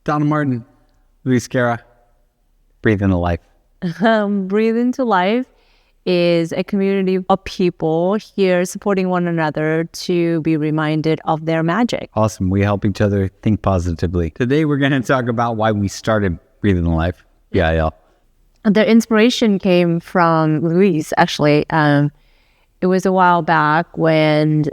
Donna Martin, Luis Guerra, Breathe into Life. Breathe into Life is a community of people here supporting one another to be reminded of their magic. Awesome. We help each other think positively. Today, we're going to talk about why we started Breathe into Life. Yeah. The inspiration came from Luis, actually. It was a while back when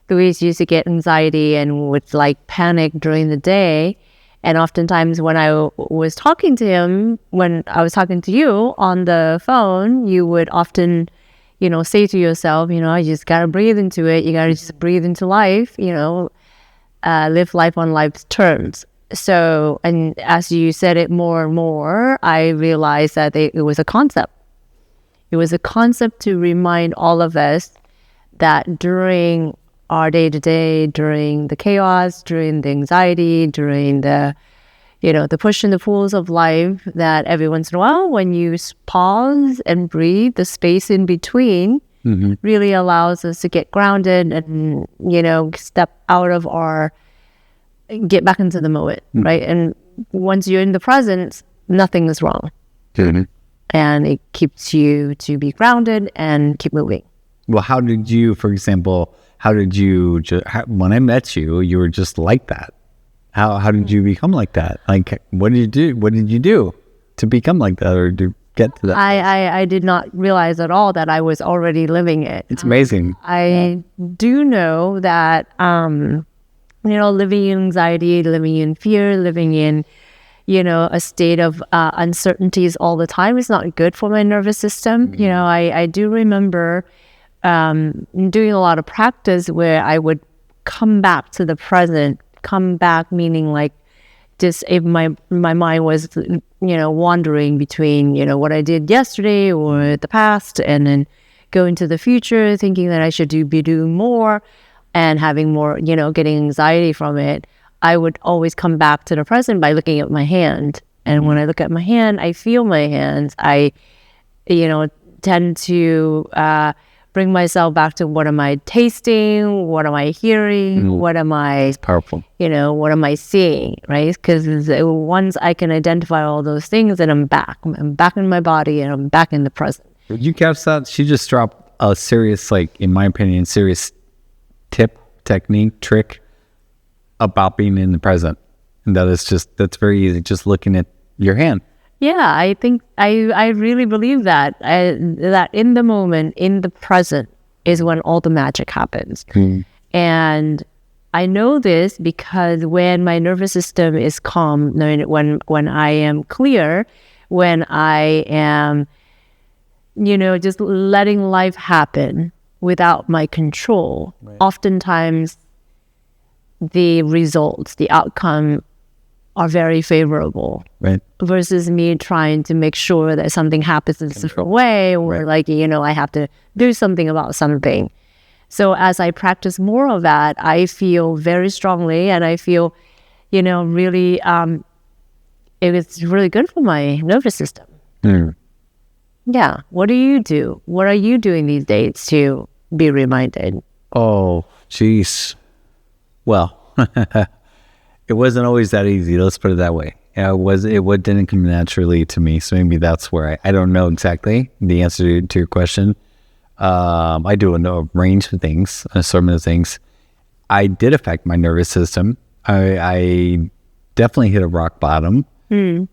Luis used to get anxiety and would panic during the day. And oftentimes when I was talking to him, when I was talking to you on the phone, you would often, say to yourself, you just got to breathe into it. You got to just breathe into life, live life on life's terms. So, and as you said it more and more, I realized that it was a concept. It was a concept to remind all of us that during our day-to-day, during the chaos, during the anxiety, during the push and the pulls of life, that every once in a while, when you pause and breathe, the space in between really allows us to get grounded and, step out of get back into the moment, right? And once you're in the present, nothing is wrong. And it keeps you to be grounded and keep moving. Well, how did you, for example, when I met you, you were just like that. How did you become like that? What did you do? What did you do to become like that or to get to that? I did not realize at all that I was already living it. It's amazing. I do know that, living in anxiety, living in fear, living in, a state of uncertainties all the time is not good for my nervous system. I do remember doing a lot of practice where I would come back to the present, meaning just if my mind was, wandering between, what I did yesterday or the past, and then go into the future thinking that I should be doing more and having more, getting anxiety from it. I would always come back to the present by looking at my hand. And when I look at my hand, I feel my hands. I, tend to bring myself back to what am I tasting, what am I hearing, what am I... It's powerful. What am I seeing, right? Because once I can identify all those things, then I'm back. I'm back in my body and I'm back in the present. Would you catch that? She just dropped a serious, in my opinion, serious tip, technique, trick about being in the present. And that's very easy, just looking at your hand. Yeah, I think I really believe that in the moment, in the present, is when all the magic happens. And I know this because when my nervous system is calm, when I am clear, when I am, just letting life happen without my control, oftentimes the results, the outcome are very favorable, right? Versus me trying to make sure that something happens in a different way, or I have to do something about something. So as I practice more of that, I feel very strongly, and I feel, really, it is really good for my nervous system. Yeah. What do you do? What are you doing these days to be reminded? Oh, geez. Well, it wasn't always that easy. Let's put it that way. It didn't come naturally to me. So maybe that's where I don't know exactly the answer to your question. I do a range of things, an assortment of things. I did affect my nervous system. I definitely hit a rock bottom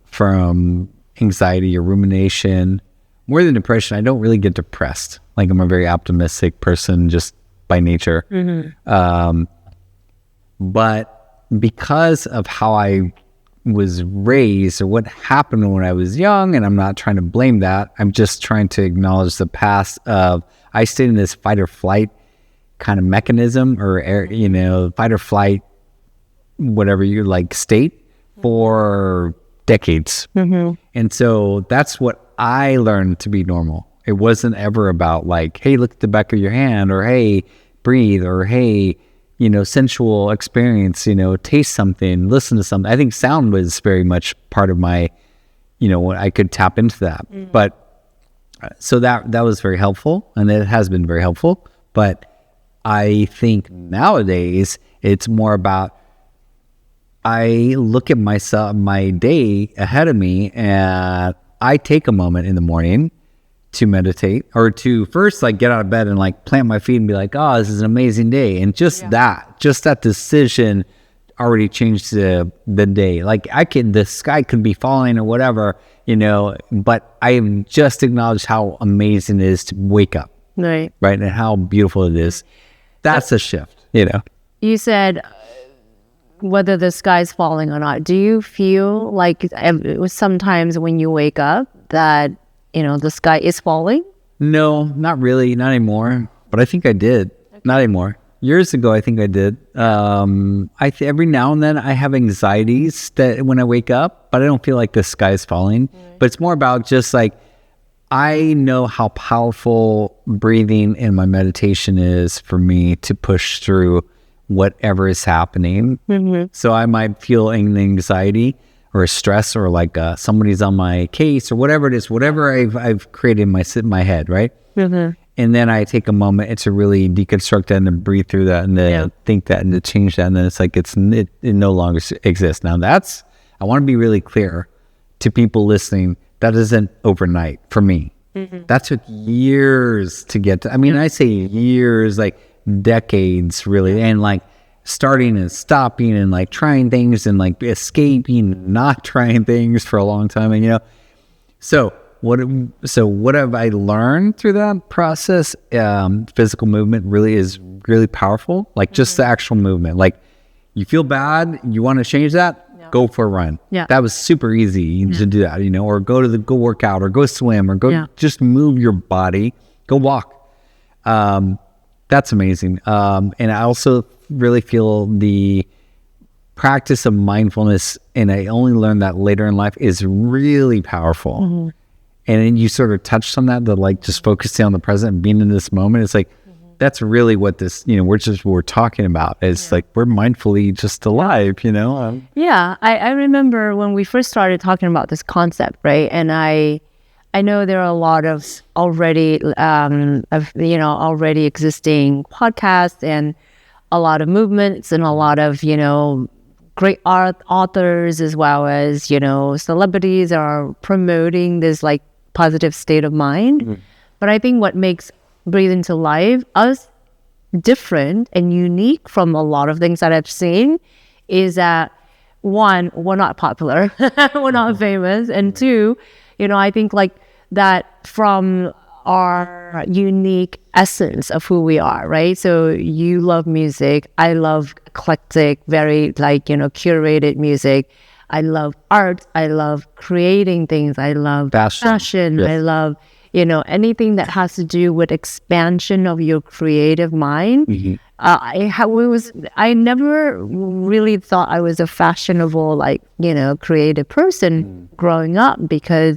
from anxiety or rumination. More than depression, I don't really get depressed. I'm a very optimistic person just by nature. But because of how I was raised or what happened when I was young, and I'm not trying to blame that, I'm just trying to acknowledge the past of I stayed in this fight or flight kind of mechanism or, fight or flight, whatever you state for decades. And so that's what I learned to be normal. It wasn't ever about hey, look at the back of your hand, or hey, breathe, or hey, sensual experience, taste something, listen to something. I think sound was very much part of my, when I could tap into that. But so that was very helpful, and it has been very helpful. But I think nowadays it's more about I look at myself, my day ahead of me, and I take a moment in the morning to meditate, or to first like get out of bed and like plant my feet and be like, oh, this is an amazing day. And just that decision already changed the day. Like the sky could be falling or whatever, but I just acknowledged how amazing it is to wake up. Right. Right. And how beautiful it is. That's a shift, You said whether the sky's falling or not. Do you feel like sometimes when you wake up that, the sky is falling? No, not really. Not anymore. But I think I did. Okay. Not anymore. Years ago, I think I did. Every now and then I have anxieties that when I wake up, but I don't feel like the sky is falling. Right. But it's more about just like, I know how powerful breathing and my meditation is for me to push through whatever is happening. Mm-hmm. So I might feel an anxiety or a stress, or like somebody's on my case, or whatever it is, whatever I've created in my head, right? Mm-hmm. And then I take a moment to really deconstruct that and to breathe through that and to think that and to change that. And then it's like it no longer exists. Now I want to be really clear to people listening, that isn't overnight for me. Mm-hmm. That took years to get to. I mean, I say years, like decades really. And like starting and stopping and like trying things and like escaping, not trying things for a long time. And, so what have I learned through that process? Physical movement really is really powerful. Like just the actual movement. Like you feel bad, you want to change that, go for a run. Yeah. That was super easy to do that, or go work out or go swim or go just move your body, go walk. That's amazing. And I also really feel the practice of mindfulness, and I only learned that later in life, is really powerful. Mm-hmm. And then you sort of touched on that, like just focusing on the present and being in this moment. It's like, that's really what this, we're talking about. It's like, we're mindfully just alive, Yeah. I remember when we first started talking about this concept, right? And I know there are a lot of already, already existing podcasts and a lot of movements and a lot of, great authors, as well as, celebrities are promoting this like positive state of mind. Mm-hmm. But I think what makes Breathe into Life us different and unique from a lot of things that I've seen is that, one, we're not popular, we're not famous, and two, I think like that from our unique essence of who we are, right? So you love music, I love eclectic, very like, curated music. I love art, I love creating things, I love fashion. Yes. I love, anything that has to do with expansion of your creative mind. Mm-hmm. I never really thought I was a fashionable, like, creative person growing up, because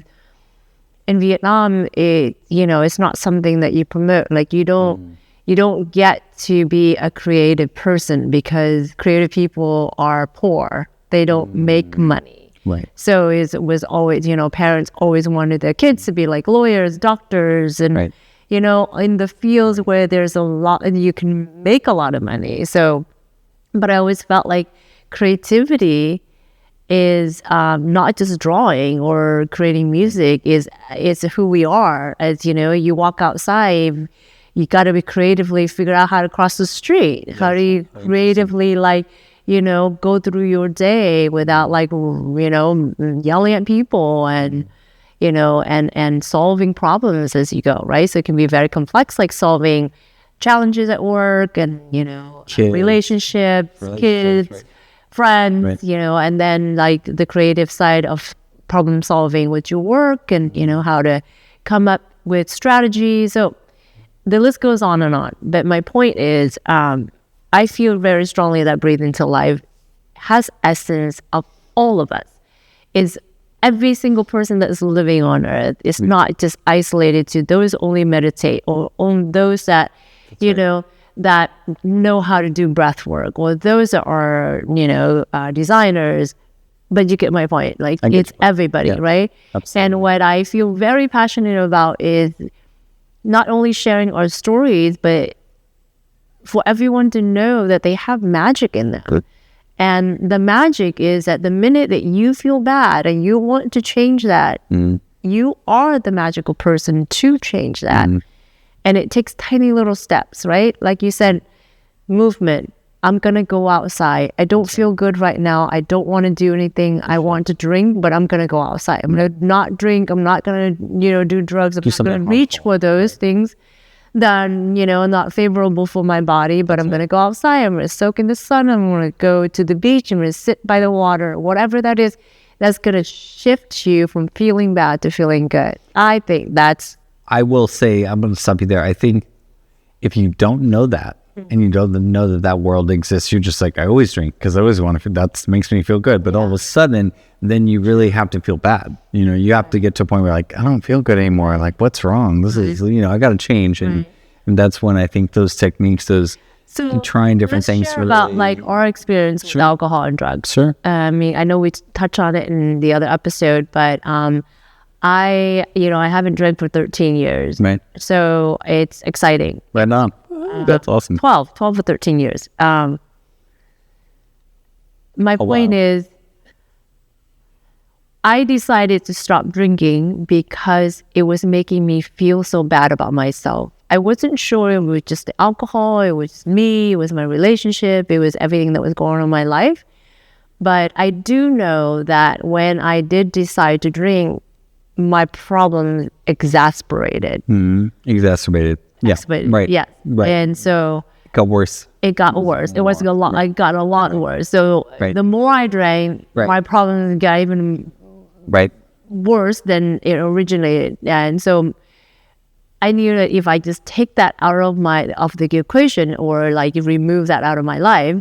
in Vietnam, it's not something that you promote. Like you don't get to be a creative person because creative people are poor. They don't make money. Right. So it was always, parents always wanted their kids to be like lawyers, doctors, and, in the fields where there's a lot and you can make a lot of money. So, but I always felt like creativity is not just drawing or creating music, is who we are. As you walk outside, you got to be creatively figure out how to cross the street. Yes. How do you creatively go through your day without yelling at people and, and solving problems as you go, right? So it can be very complex, like solving challenges at work and, relationships, kids, right. Friends, right. And then like the creative side of problem solving with your work and, how to come up with strategies. So the list goes on and on. But my point is, I feel very strongly that Breathe into Life has essence of all of us. Is every single person that is living on earth. It's not just isolated to those only meditate or on those that, that know how to do breath work, or those that are, designers. But you get my point. Like it's everybody, right? Absolutely. And what I feel very passionate about is not only sharing our stories, but for everyone to know that they have magic in them. Good. And the magic is that the minute that you feel bad and you want to change that, you are the magical person to change that. And it takes tiny little steps, right? Like you said, movement. I'm going to go outside. I don't feel good right now. I don't want to do anything. I want to drink, but I'm going to go outside. I'm going to not drink. I'm not going to, do drugs. I'm not going to reach for those things that, not favorable for my body, but I'm going to go outside. I'm going to soak in the sun. I'm going to go to the beach. I'm going to sit by the water, whatever that is. That's going to shift you from feeling bad to feeling good. I think that's... I will say, I'm going to stop you there. I think if you don't know that, and you don't know that world exists, you're just like, I always drink because I always want to, that makes me feel good. But all of a sudden, then you really have to feel bad. You have to get to a point where like, I don't feel good anymore. Like, what's wrong? This is, I got to change. And that's when I think those techniques, trying different things. Share about like our experience with alcohol and drugs. Sure. I mean, I know we touched on it in the other episode, but I haven't drank for 13 years. Right. So it's exciting. Right on. That's awesome. 12 or 13 years. My point is, I decided to stop drinking because it was making me feel so bad about myself. I wasn't sure it was just the alcohol, it was me, it was my relationship, it was everything that was going on in my life. But I do know that when I did decide to drink, my problem exasperated. Exacerbated. Yeah. Right. Yeah. Right. And so it got worse. It got worse. It was a lot. I got a lot worse. So the more I drank, my problems got even worse than it originated. And so I knew that if I just take that out of the equation, or like remove that out of my life,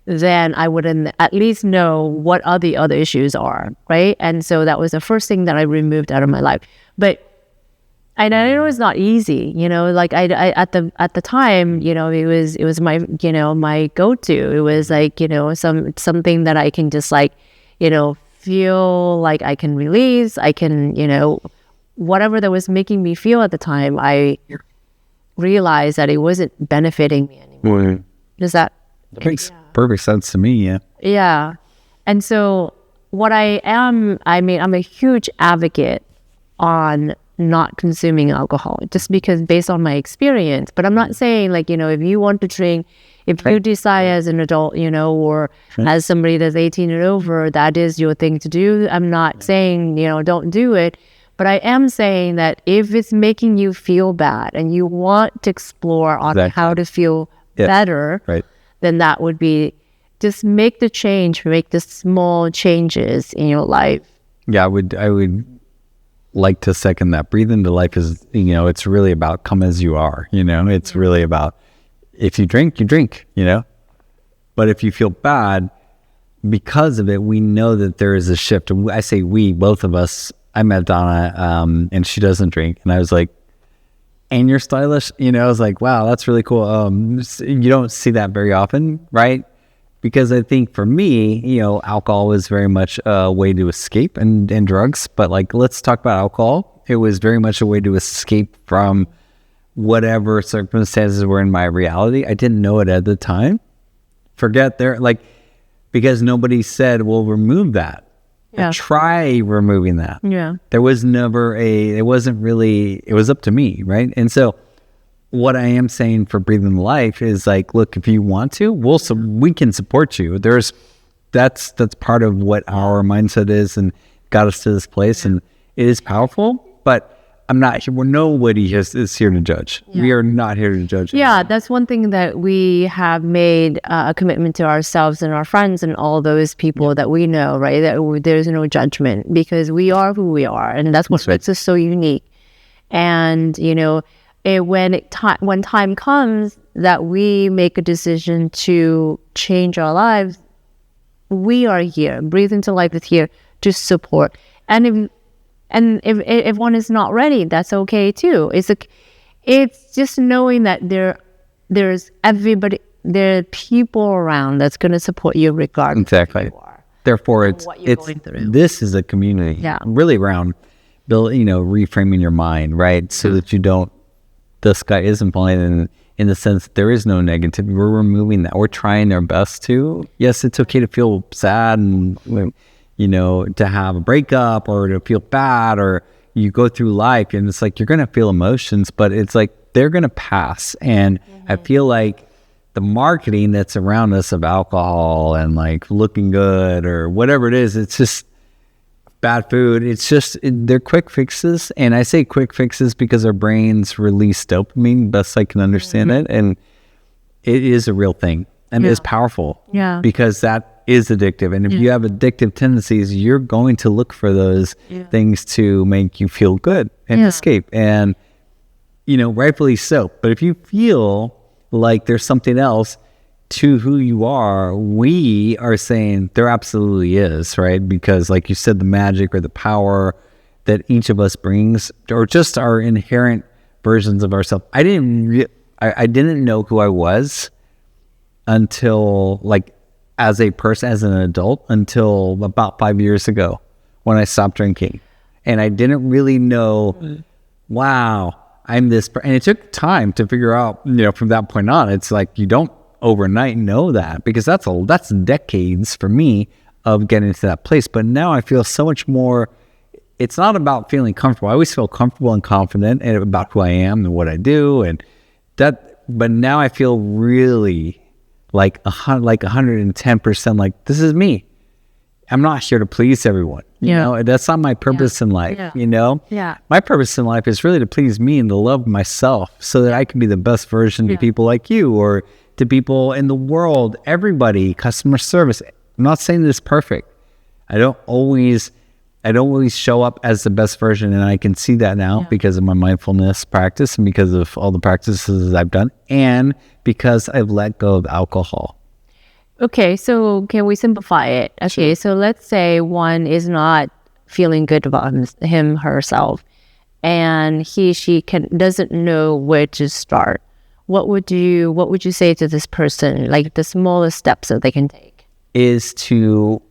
then I wouldn't at least know what the other issues are, right? And so that was the first thing that I removed out of my life. But I know it was not easy, like I at the time, it was my, my go-to. It was like, something that I can just like, feel like I can release. I can, whatever that was making me feel at the time, I realized that it wasn't benefiting me anymore. Does that makes perfect sense to me? Yeah. Yeah. And so what I'm a huge advocate on not consuming alcohol, just because based on my experience. But I'm not saying like, if you want to drink, if you decide as an adult, or as somebody that's 18 and over, that is your thing to do. I'm not saying, don't do it. But I am saying that if it's making you feel bad and you want to explore on how to feel better, then that would be just make the change, make the small changes in your life. Yeah, I would like to second that. Breathe into life is, it's really about come as you are, it's really about, if you drink, you drink, but if you feel bad because of it, we know that there is a shift. And I say we, both of us. I met Donna, and she doesn't drink, and I was like, and you're stylish, I was like, wow, that's really cool. You don't see that very often, right? Because I think for me, alcohol was very much a way to escape, and drugs. But like, let's talk about alcohol. It was very much a way to escape from whatever circumstances were in my reality. I didn't know it at the time. Because nobody said, well, remove that. Yeah. Try removing that. Yeah. There was never it was up to me, right? And so what I am saying for Breathing Life is like, look, if you want to, we can support you. That's part of what our mindset is and got us to this place, and it is powerful, but nobody is here to judge. Yeah. We are not here to judge. Yeah, anyone. That's one thing that we have made a commitment to ourselves and our friends and all those people that we know, right? That there's no judgment, because we are who we are, and that's what makes us so unique. And when time comes that we make a decision to change our lives, we are here. Breathe Into Life is here to support. And if one is not ready, that's okay too. It's just knowing that there's everybody, there are people around that's going to support you regardless. Exactly. Of who you are. Therefore, this is a community. Yeah. Really around reframing your mind, right? So that you don't, the sky isn't falling, in the sense that there is no negativity. We're removing that. We're trying our best to. Yes, it's okay to feel sad and, you know, to have a breakup or to feel bad, or you go through life and it's like you're going to feel emotions, but it's like they're going to pass. And I feel like the marketing that's around us of alcohol and like looking good or whatever it is, it's just bad food. It's just, they're quick fixes. And I say quick fixes because our brains release dopamine, best I can understand it. And it is a real thing and it's powerful because that is addictive. And if you have addictive tendencies, you're going to look for those things to make you feel good and escape. And, you know, rightfully so. But if you feel like there's something else to who you are, we are saying there absolutely is, right? Because like you said, the magic or the power that each of us brings, or just our inherent versions of ourselves. I didn't know who I was until like as a person, as an adult, until about 5 years ago when I stopped drinking. And I didn't really know, wow, I'm this, and it took time to figure out, you know, from that point on. It's like you don't overnight know that, because that's decades for me of getting to that place. But now I feel so much more. It's not about feeling comfortable. I always feel comfortable and confident and about who I am and what I do, and that. But now I feel really like 110%. Like, this is me. I'm not here to please everyone. You know, that's not my purpose in life. You know, my purpose in life is really to please me and to love myself, so that I can be the best version to people like you, or to people in the world, everybody, customer service. I'm not saying that it's perfect. I don't always show up as the best version, and I can see that now because of my mindfulness practice and because of all the practices I've done, and because I've let go of alcohol. Okay, so can we simplify it? Okay, so let's say one is not feeling good about him, herself, and she doesn't know where to start. What would you say to this person? Like the smallest steps that they can take? The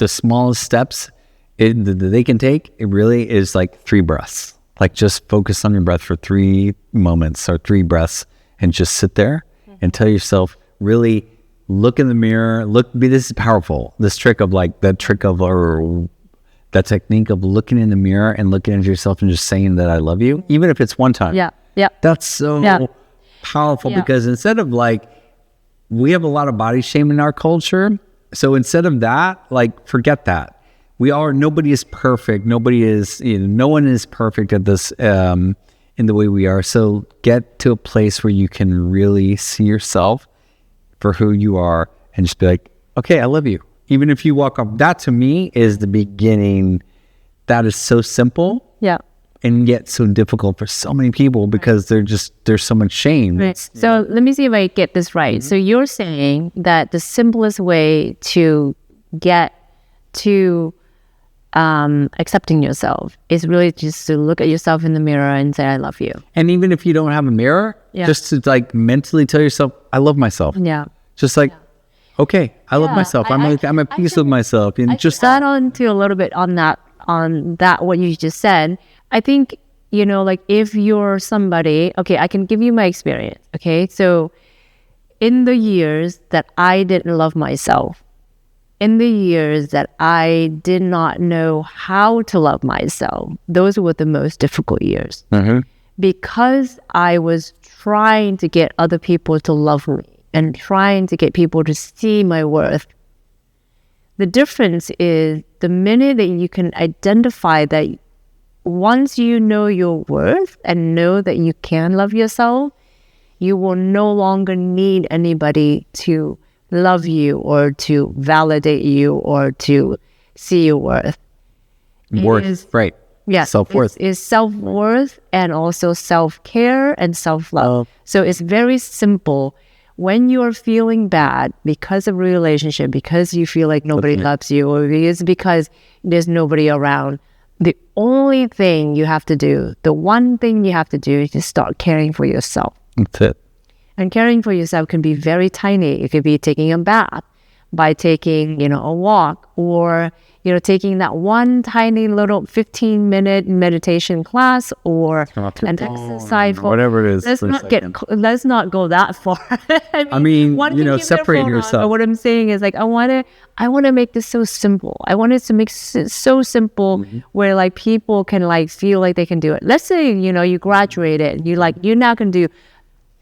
smallest steps that they can take, it really is like 3 breaths. Like, just focus on your breath for 3 moments or 3 breaths, and just sit there and tell yourself, really look in the mirror. This is powerful. This trick of like that technique of looking in the mirror and looking at yourself and just saying that I love you, even if it's one time. That's so powerful, because instead of like, we have a lot of body shame in our culture. So instead of that, like, forget that. Nobody is perfect. No one is perfect at this, in the way we are. So get to a place where you can really see yourself for who you are and just be like, okay, I love you. Even if you walk up, that to me is the beginning. That is so simple. And yet so difficult for so many people, because there's so much shame. Right. So let me see if I get this right. So you're saying that the simplest way to get to accepting yourself is really just to look at yourself in the mirror and say, I love you. And even if you don't have a mirror, just to like mentally tell yourself, I love myself. Just like, okay, I love myself. I'm at peace with myself. And just add on to a little bit on that what you just said. I think, you know, like, if you're somebody, okay, I can give you my experience. Okay, so in the years that I didn't love myself, in the years that I did not know how to love myself, those were the most difficult years. Because I was trying to get other people to love me and trying to get people to see my worth. The difference is, the minute that you can identify that, once you know your worth and know that you can love yourself, you will no longer need anybody to love you or to validate you or to see your worth. Right. Yeah. Self-worth. Is self-worth and also self-care and self-love. So it's very simple. When you're feeling bad because of a relationship, because you feel like nobody loves you, or it's because there's nobody around, the only thing you have to do, the one thing you have to do, is to start caring for yourself. That's it. And caring for yourself can be very tiny. It could be taking a bath. by taking, a walk, or, taking that one tiny little 15-minute meditation class, or an exercise. Whatever it is. Let's not go that far. I mean, one can keep their separate phone on, yourself. but what I'm saying is, like, I want to make this so simple. I want it to make it so simple where, like, people can, like, feel like they can do it. Let's say, you graduated, you now can do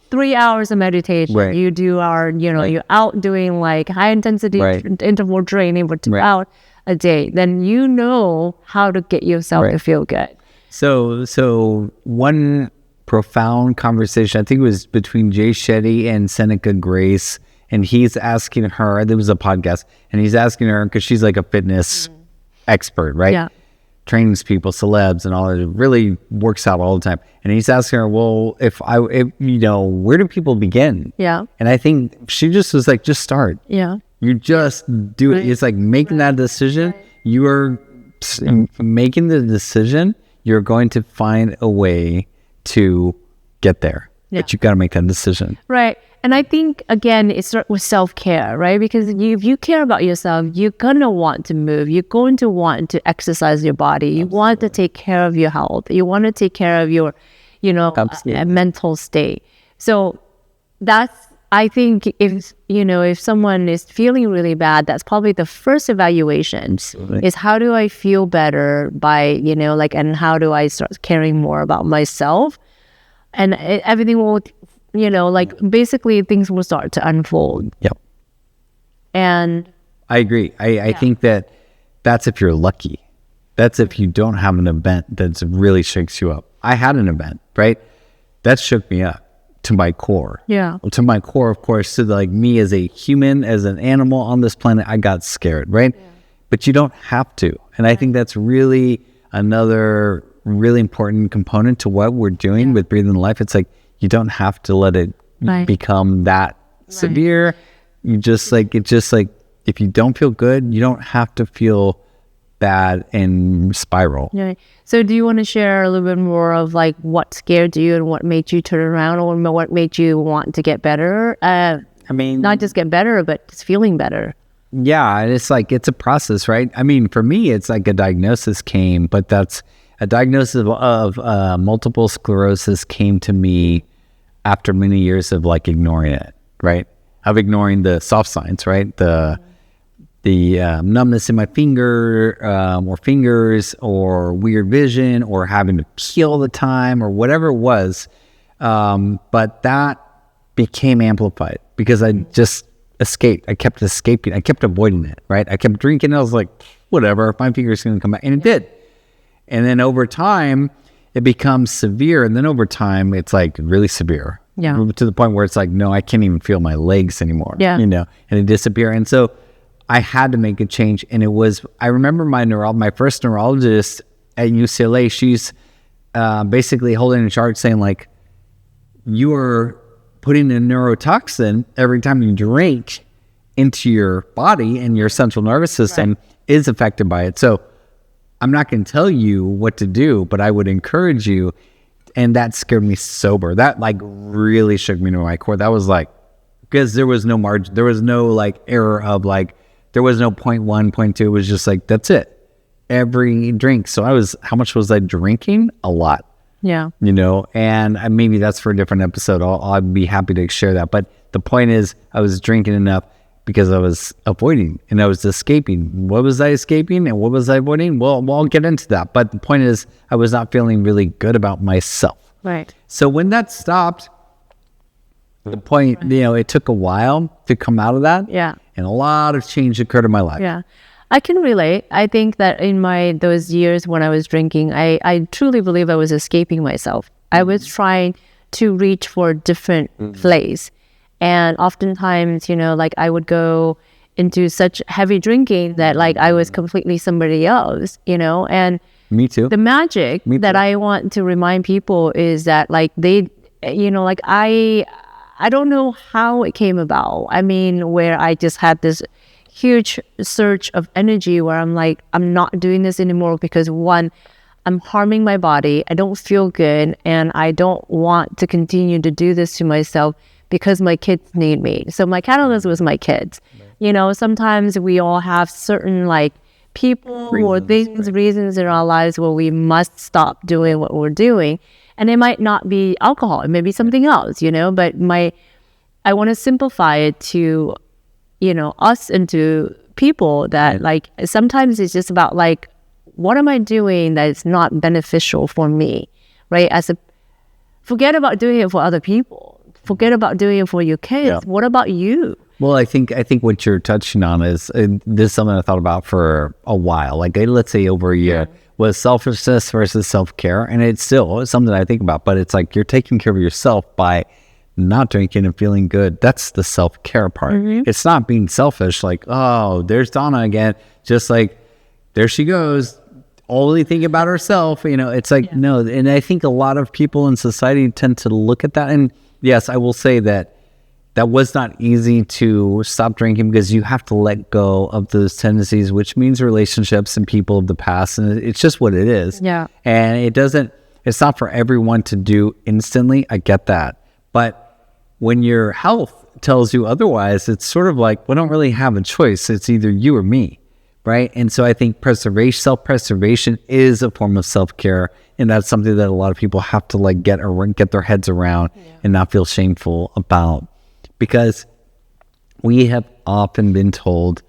3 hours of meditation. Right. You do you're out doing, like, high intensity interval training for 2 hours a day. Then you know how to get yourself to feel good. So one profound conversation, I think it was between Jay Shetty and Seneca Grace, and he's asking her, there was a podcast, and he's asking her, because she's like a fitness expert, right? Yeah. Trains people, celebs, and all that. It really works out all the time. And he's asking her, well, if where do people begin? Yeah. And I think she just was like, just start. Yeah. You just do it. It's like making that decision. You are making the decision. You're going to find a way to get there. Yeah. But you got to make that decision. Right. And I think, again, it starts with self-care, right? Because if you care about yourself, you're going to want to move. You're going to want to exercise your body. You want to take care of your health. You want to take care of your, mental state. So I think if someone is feeling really bad, that's probably the first evaluation is, how do I feel better by, and how do I start caring more about myself? And everything will, basically things will start to unfold. Yep. And I agree. I think that's if you're lucky. That's if you don't have an event that really shakes you up. I had an event, right? That shook me up to my core. Yeah. To my core, of course, to like me as a human, as an animal on this planet, I got scared, right? Yeah. But you don't have to. And I think that's really another really important component to what we're doing with Breathing Life. It's like, you don't have to let it become that severe. You just like, it's just like, if you don't feel good, you don't have to feel bad and spiral. Yeah. So do you want to share a little bit more of like what scared you and what made you turn around, or what made you want to get better? I mean, not just get better, but just feeling better. Yeah. And it's like, it's a process, right? I mean, for me, it's like a diagnosis came, but that's a diagnosis of multiple sclerosis came to me after many years of like ignoring it, right? Of ignoring the soft signs, right? The numbness in my finger, or fingers, or weird vision, or having to pee all the time, or whatever it was. But that became amplified because I just escaped. I kept escaping. I kept avoiding it, right? I kept drinking. I was like, whatever, my finger's going to come back. And it did. And then over time, it becomes severe. And then over time, it's like really severe. Yeah. To the point where it's like, no, I can't even feel my legs anymore. Yeah. And it disappeared. And so I had to make a change. And it was, I remember my first neurologist at UCLA, she's basically holding a chart saying like, you are putting a neurotoxin every time you drink into your body, and your central nervous system is affected by it. So I'm not going to tell you what to do, but I would encourage you. And that scared me sober. That like really shook me to my core. That was like, because there was no margin. There was no like error of like, there was no 0.1, 0.2. It was just like, that's it. Every drink. So how much was I drinking? A lot. Yeah. And maybe that's for a different episode. I'd be happy to share that. But the point is, I was drinking enough because I was avoiding and I was escaping. What was I escaping and what was I avoiding? Well, I'll get into that. But the point is, I was not feeling really good about myself. Right. So when that stopped, the point, it took a while to come out of that. Yeah. And a lot of change occurred in my life. Yeah. I can relate. I think that in those years when I was drinking, I truly believe I was escaping myself. I was trying to reach for a different place. And oftentimes, like I would go into such heavy drinking that like I was completely somebody else, and me too. The magic that I want to remind people is that like they, like I don't know how it came about. I mean, where I just had this huge surge of energy where I'm like, I'm not doing this anymore because one, I'm harming my body. I don't feel good. And I don't want to continue to do this to myself because my kids need me. So my catalyst was my kids. You know, sometimes we all have certain like people or things, reasons in our lives where we must stop doing what we're doing. And it might not be alcohol, it may be something else, you know, but I want to simplify it to, you know, us and to people that like sometimes it's just about like, what am I doing that is not beneficial for me, right? Forget about doing it for other people. Forget about doing it for your kids. Yeah. What about you? Well, I think what you're touching on is this is something I thought about for a while, like let's say over a year, was selfishness versus self-care. And it's still something I think about, but it's like you're taking care of yourself by not drinking and feeling good. That's the self-care part. It's not being selfish, like, oh, there's Donna again, just like, there she goes, only thinking about herself. You know, it's like, no. And I think a lot of people in society tend to look at that. And yes, I will say that was not easy to stop drinking because you have to let go of those tendencies, which means relationships and people of the past. And it's just what it is. Yeah. And it's not for everyone to do instantly. I get that. But when your health tells you otherwise, it's sort of like, we don't really have a choice. It's either you or me. Right. And so I think self-preservation is a form of self-care. And that's something that a lot of people have to like get their heads around and not feel shameful about. Because we have often been told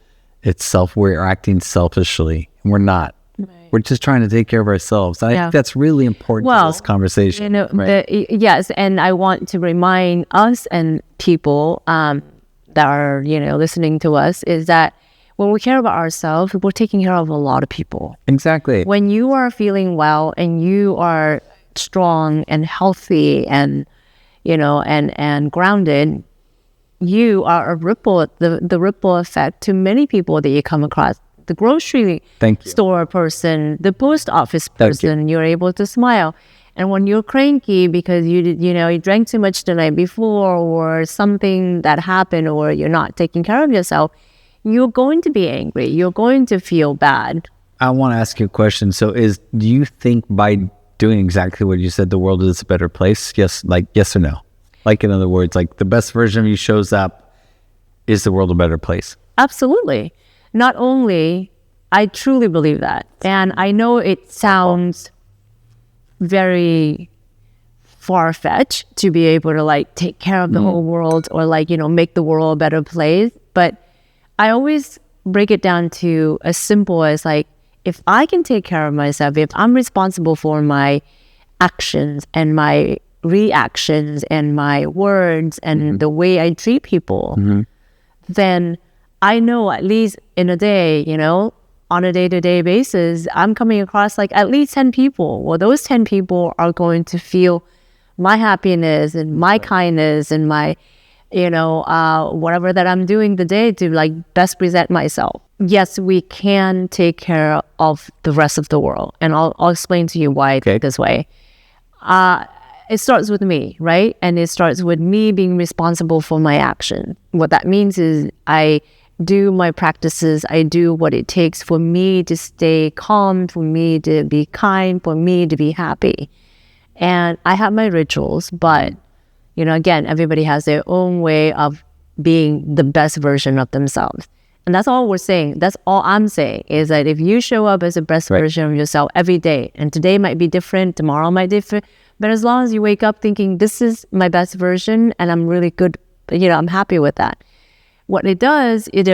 we're acting selfishly, and we're not. Right. We're just trying to take care of ourselves. And I think that's really important to this conversation. You know, right? Yes, and I want to remind us and people that are, you know, listening to us is that when we care about ourselves, we're taking care of a lot of people. Exactly. When you are feeling well and you are strong and healthy and, you know, and grounded, you are the ripple effect to many people that you come across. The grocery store person, the post office person, you're able to smile. And when you're cranky because you drank too much the night before or something that happened or you're not taking care of yourself, you're going to be angry. You're going to feel bad. I want to ask you a question. So do you think by doing exactly what you said, the world is a better place? Yes or no? Like, in other words, like the best version of you shows up, is the world a better place? Absolutely. Not only, I truly believe that. And I know it sounds very far-fetched to be able to like take care of the whole world or like, you know, make the world a better place. But I always break it down to as simple as like, if I can take care of myself, if I'm responsible for my actions and my reactions and my words and the way I treat people, then I know at least in a day, you know, on a day-to-day basis, I'm coming across like at least 10 people. Well, those 10 people are going to feel my happiness and my kindness and my, you know, whatever that I'm doing the day to like best present myself. Yes, we can take care of the rest of the world. And I'll explain to you why I think this way. It starts with me, right? And it starts with me being responsible for my action. What that means is I do my practices. I do what it takes for me to stay calm, for me to be kind, for me to be happy. And I have my rituals, but, you know, again, everybody has their own way of being the best version of themselves. And that's all we're saying. That's all I'm saying is that if you show up as the best version of yourself every day, and today might be different, tomorrow might be different, but as long as you wake up thinking, this is my best version and I'm really good, you know, I'm happy with that. What it does, it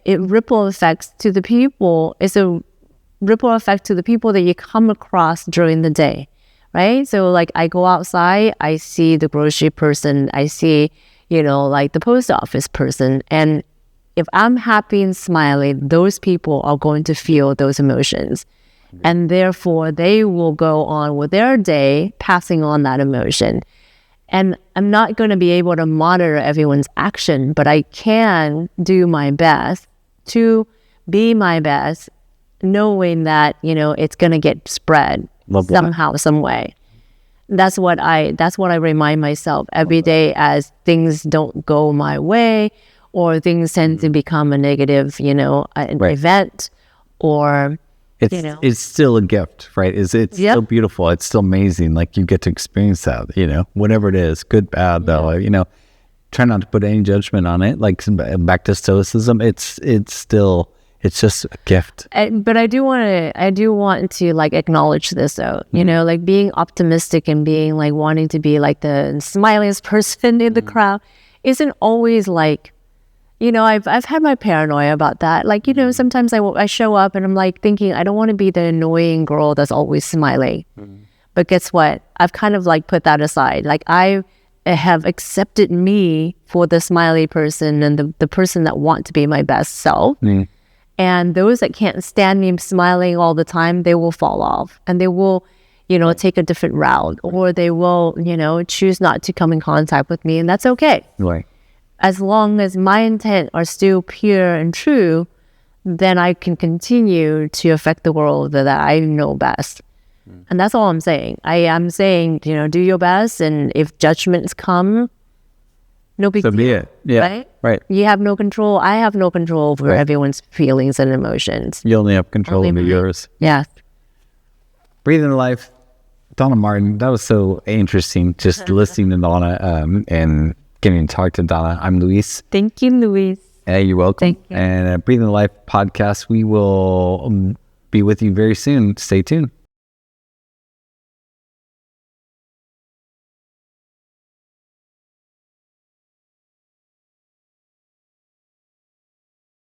ripple effects to the people. It's a ripple effect to the people that you come across during the day, right? So like I go outside, I see the grocery person, I see, you know, like the post office person. And if I'm happy and smiling, those people are going to feel those emotions. And therefore, they will go on with their day, passing on that emotion. And I'm not going to be able to monitor everyone's action, but I can do my best to be my best, knowing that, you know, it's going to get spread somehow, some way. That's what I remind myself every day as things don't go my way or things tend to become a negative, you know, an event or... It's still a gift, right? It's so beautiful. It's still amazing. Like you get to experience that, you know, whatever it is, good, bad, though, you know, try not to put any judgment on it. Like back to stoicism, it's just a gift. But I do want to like acknowledge this though, you know, like being optimistic and being like wanting to be like the smiliest person in the crowd isn't always like, you know, I've had my paranoia about that. Like, you know, sometimes I show up and I'm like thinking I don't want to be the annoying girl that's always smiling. But guess what? I've kind of like put that aside. Like I have accepted me for the smiley person and the person that want to be my best self. And those that can't stand me smiling all the time, they will fall off and they will, you know, take a different route, or they will, you know, choose not to come in contact with me. And that's okay. Right. As long as my intent are still pure and true, then I can continue to affect the world that I know best. And that's all I'm saying. I am saying, you know, do your best. And if judgments come, no big So deal. be it. Yeah. Right. You have no control. I have no control over everyone's feelings and emotions. You only have control Only over mine. yours. Yeah. Breathing life. Donna Martin, that was so interesting. Just listening to Donna and getting to talk to Donna. I'm Luis. Thank you, Luis. Hey, you're welcome. Thank you. And Breathing Life podcast, we will be with you very soon. Stay tuned.